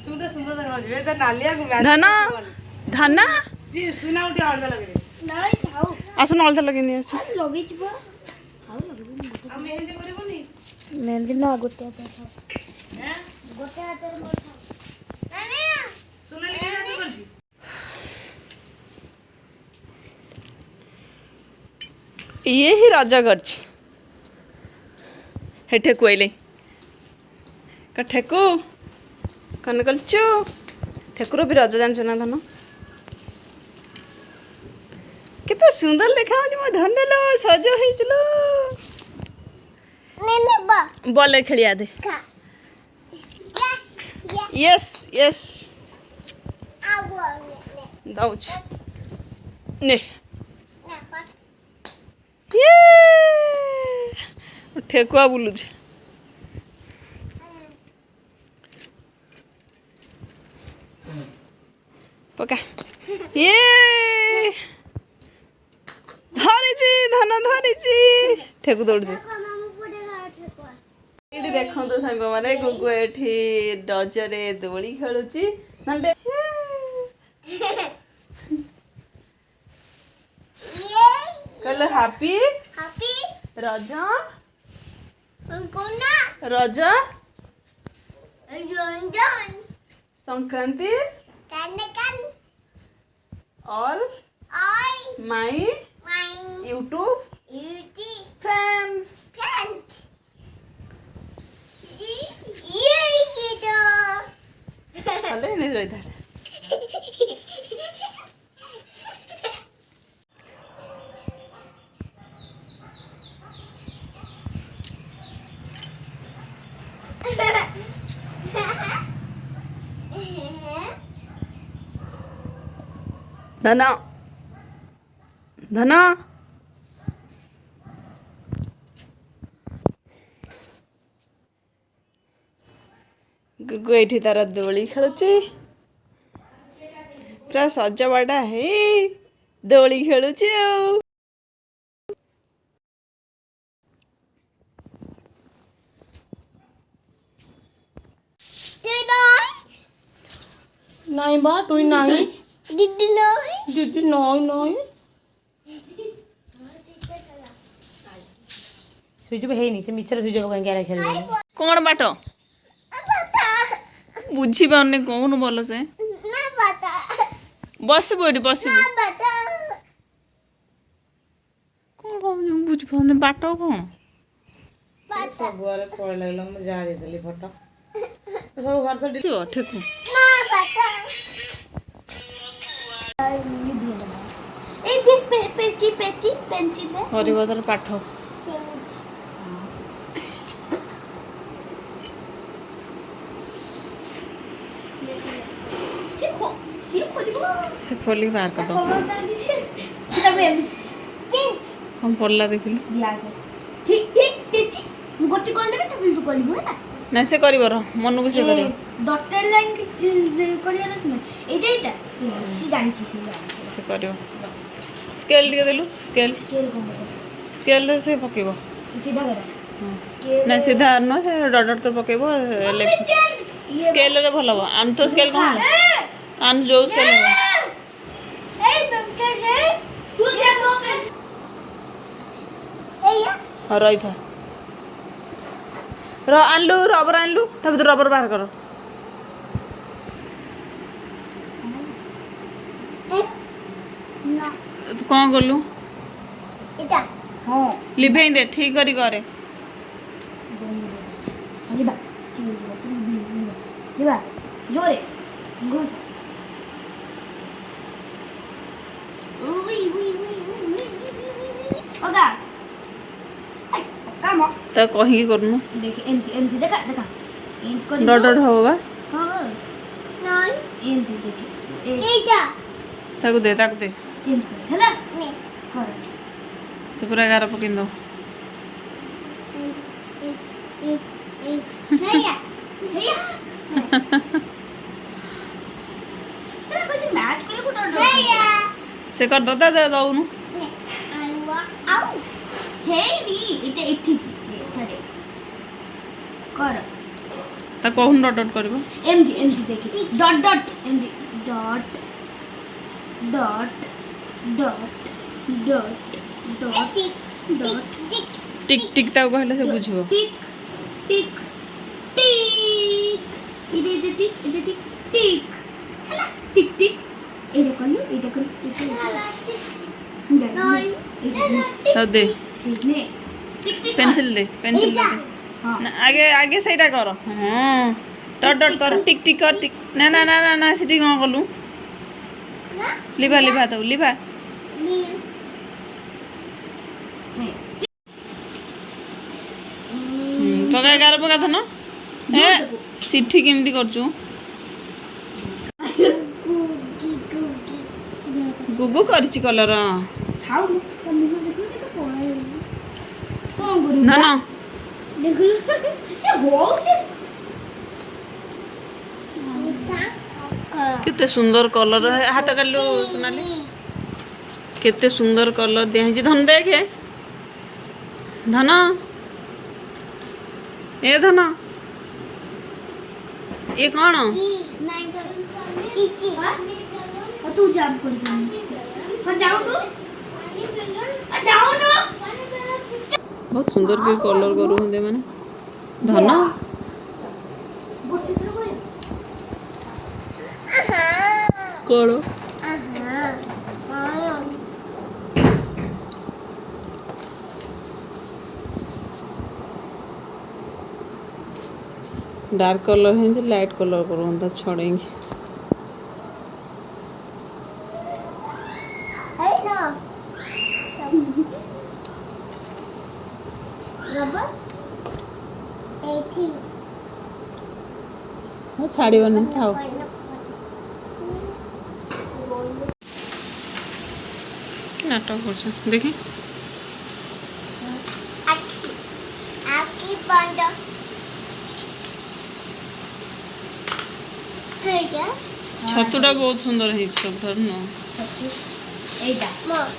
ଚୁଟା ସୁନ୍ଦର ଦେଖାଯାଉଛି ଏଟା ନାଲିଆ କୁ ଧନ ଧନ ସୁନା ଉଠି ହଳଦା ଲଗେଇ ନାଇଁ ଥାଉ ଆସୁନ ଅଲତା ଲଗେଇ ନେଇ ଆସୁ ଲଗେଇଛି ପା ଆଉ ମେହେନ୍ଦି କରିବନି ମେହେନ୍ଦି ନା ଗୋଟେ ହାତରେ ଥାଉ हैं ଗୋଟେ ହାତରେ ମୋର ଥାଉ ସୁନା ଲିଏ ହାତ କରିଛି ये ही रज करछि हे ठेकुआइले का ठेकु कन कलचु ठेकुर भी रज जान ना धन केते सुंदर देखा मो धन लो सज होइचलो ने बा बॉल खेलिया दे यस यस दउछ ने ये ठेकुआ बुलुछ पका ये धरिची धन धरिची ठेकु दौड़ दे एठी देखंतो सांग माने गुगु एठी रजरे दोली खेलुची नंदे कल हैप्पी रज रज Sankranti all my YouTube friends hello नहीं रहता धना धना गुगु एठी तार दोली खेलुची पूरा सजवाड़ा है दोली खेलुची नहीं बा तू नहीं दीदी नहीं दीदी नहीं नहीं सुइज है नहीं से मिचर सुइज को क्या खेल कौन बाट बुझी पारने कौन बोल से ना पता बसबो एठी बसबो ना पता कौन कौन बुझी पारने बाट कौन ସବୁଆରେ ପଳେଇ ଲାଗିଲା ମୁଁ ଯାହା ଦେଇଥିଲି ଫଟୋ ସବୁ ଘର ସେଠି ठेकु ना पता ए देख पेची पेची पेंसिल है हरिभद्र पाठ से खोली बाहर कर दो हम पड़ला देखिलु ग्लास गोटी कौन देबे तब तू करबो है ना से करिवर मन को से करिव डॉक्टर लाइन की करिया ना सुन एटा एटा सी जानची सी से करिव स्केल टिके देलु स्केल स्केल कोन स्केल रे से पकेबो सीधा करा स्केल ना सीधा न से डॉट डॉट कर पकेबो स्केल रे भलो आन तो स्केल कोन आन जो स्केल ए डॉक्टर है तू क्या बोल ए या और रही था आनलु रबर आनलु तब तो रबर बाहर करो ना तू कौन गलु इटा हां लिभेई दे ठीक करी करे लिबा लिबा जोरे घोस उई ओगा काम त कहि करनु देख एमटी एमटी देखा देखा एंट कर डॉट डॉट हो बा हां नहीं एंट देख इटा ताको दे एंट हला ने कर से पूरा गार पकिन दो हैया हैया से कुछ मैच करे को डर हैया से कर दो दे दउनु ने आई वा आउ हे नी इते इठी छाड़े कर ତା କହୁନ ଡଟ୍ ଡଟ୍ କରିବ ଏମିତି ଦେଖି ଡଟ୍ ଡଟ୍ ଏମିତି dot dot dot dot dot dot tick tick ତାକୁ କହିଲେ ସେ ବୁଝିବ টিক টিক টিক এটা টিক টিক টিক টিক এটা করলো এটা ତାକୁ ଦେ নে টিক টিক পেন্সিল দে পেন্সিল দে हाँ না আগে আগে ସେଇଟା କର ହଁ ଡଟ୍ ଡଟ୍ କର ଟିକ୍ ଟିକ୍ କର ଟିକ୍ ନା ନା ନା ନା ନା ସେଠି କ'ଣ କଲୁ লিভা লিভা ତାକୁ লিভା ପକା ଏଗାର ପକା ଧନ ଏ ସିଠି କେମିତି କରୁଛୁ ଗୁଗୁ କରିଛି କଲର खाओ सब मुंह देखो कि तो कौन है कौन करूं ଧନ देख लो से हो से କେତେ ସୁନ୍ଦର କଲର ହାତ କାଢିଲୁ ସୋନାଲି କେତେ ସୁନ୍ଦର କଲର ଦିଆହେଇଛି ଧନ ଦେଖେ ଧନ ଏ ଧନ ଏ କ'ଣ चीची और तू जाम कर हां जाओ नु जाओ नु ବହୁତ ସୁନ୍ଦର କି କଲର କରୁଛନ୍ତି ମାନେ ଧନ କ'ଣ डार्क कलर है लाइट कलर करूँ छोड़ेंगे छाड़बनी था नाटक कर देखी छतुटा बहुत सुंदर है सब न एटा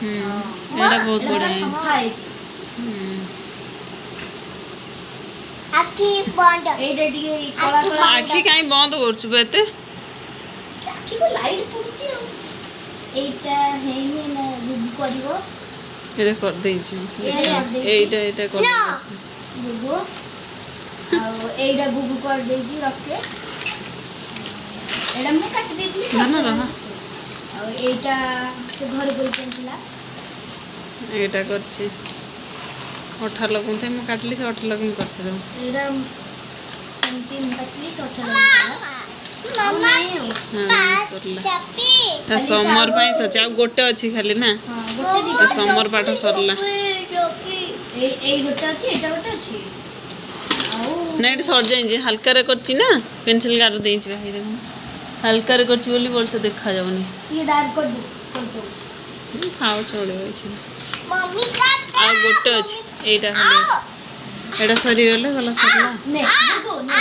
एटा बहुत बढ़िया है आखी बंद एटा टिके कला कला आखी काई बंद करछु बेते आखी को लाइट पड़छि एटा हेनी ना गुगु करिवो एटा कर देई छु एटा एटा कर देई गुगु आ एटा गुगु कर देई छी रखे एटा मैं काट देथली ना ना रहा आ एटा से घर बोल पेंटला एटा करछि 18 लोग थे मैं काटली से 18 लोग ही कर से एटा संती काटली से 18 लोग मामा सरला ता समर पाई सचा गोटे अछि खाली ना हां गोटे दी ता समर पाठ सरला ए गोटे अछि एटा गोटे अछि आउ ना एटा सर जाई जे हल्का रे करछि ना पेंसिल गार देई छी भाई देखो हल्का रे करछि बोली बोल से देखा जावनी ये डार्क कर दो खाओ छोड़े अछि मम्मी का आ गोटे अछि एटा खाली एटा सरी गेले गला सरला ने गुगु ने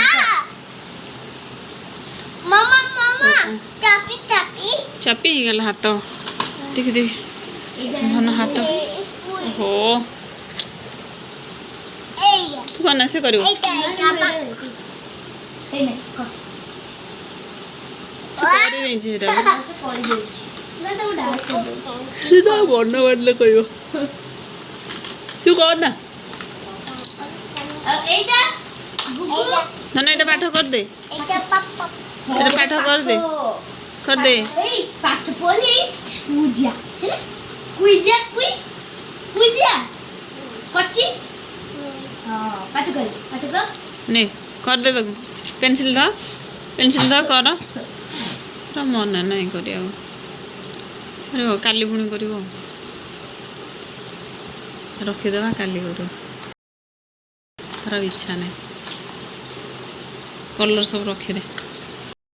मामा मामा चापी चापी चापी गला हाथ देख देख धन हाथ हो एया तू कना से करियो एटा एटा ए ने कर से करि देई छी एटा से कर देई छी मैं तो डार्क कर देई सीधा बन्न बदले करियो तू कर ना एटा गुगु धन एटा पाठ कर दे एटा पापा एटा पाठ कर दे ए पाठ पोली कुजिया है ना कुजिया कुजिया कच्ची हां पाठ कर नहीं कर दे तो पेंसिल दा कर पूरा मन नहीं करिया अरे काली पुणी कर रखीदेवा काली कर तार इच्छा नहीं कलर सब रखीदे